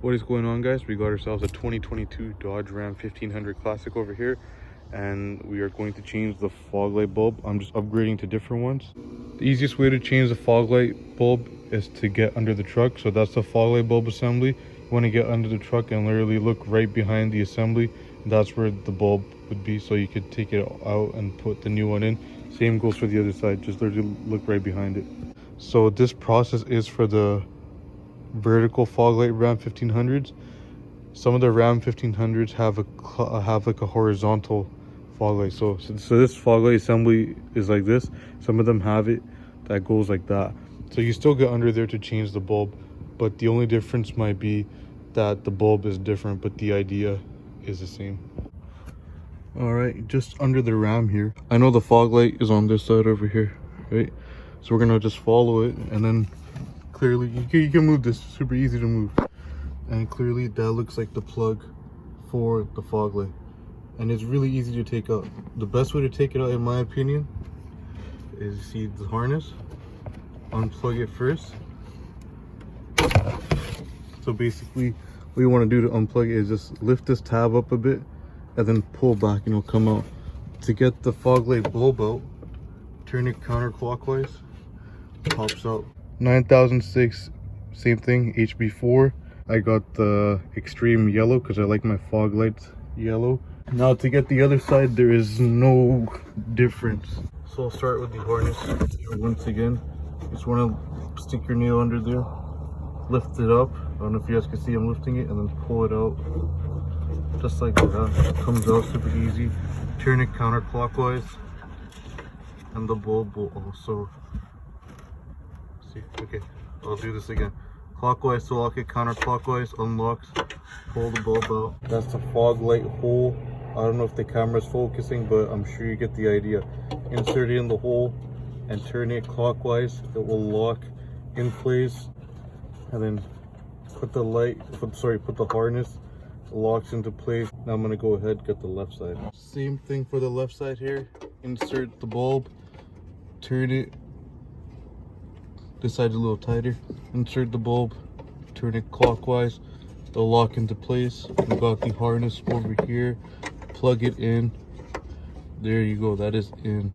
What is going on, guys? We got ourselves a 2022 Dodge Ram 1500 Classic over here, and we are going to change the fog light bulb. I'm just upgrading to different ones. The easiest way to change the fog light bulb is to get under the truck. So that's the fog light bulb assembly. You want to get under the truck and literally look right behind the assembly. That's where the bulb would be, so you could take it out and put the new one in. Same goes for the other side, just literally look right behind it. So this process is for the vertical fog light Ram 1500s. Some of the Ram 1500s have like a horizontal fog light. So this fog light assembly is like this. Some of them have it that goes like that. So you still get under there to change the bulb, but the only difference might be that the bulb is different, but the idea is the same. All right, just under the Ram here, I know the fog light is on this side over here, right? So we're gonna just follow it, and then clearly you can move this, super easy to move, and clearly that looks like the plug for the fog light, and it's really easy to take out. The best way to take it out, in my opinion, is you see the harness, unplug it first. So basically what you want to do to unplug it is just lift this tab up a bit and then pull back and it'll come out. To get the fog light bulb out, turn it counterclockwise, pops out. 9006, same thing, HB4. I got the extreme yellow because I like my fog lights yellow. Now to get the other side, there is no difference. So I'll start with the harness. Once again, you just want to stick your nail under there, lift it up. I don't know if you guys can see I'm lifting it, and then pull it out. Just like that. It comes out super easy. Turn it counterclockwise, and the bulb will also see. Okay, I'll do this again. Clockwise to lock it, counterclockwise unlocks, pull the bulb out. That's the fog light hole. I don't know if the camera's focusing, but I'm sure you get the idea. Insert it in the hole and turn it clockwise. It will lock in place, and then put the harness, locks into place. Now I'm gonna go ahead and get the left side. Same thing for the left side here. Insert the bulb, turn it. This side's a little tighter. Insert the bulb, turn it clockwise. They'll lock into place. We got the harness over here. Plug it in. There you go. That is in.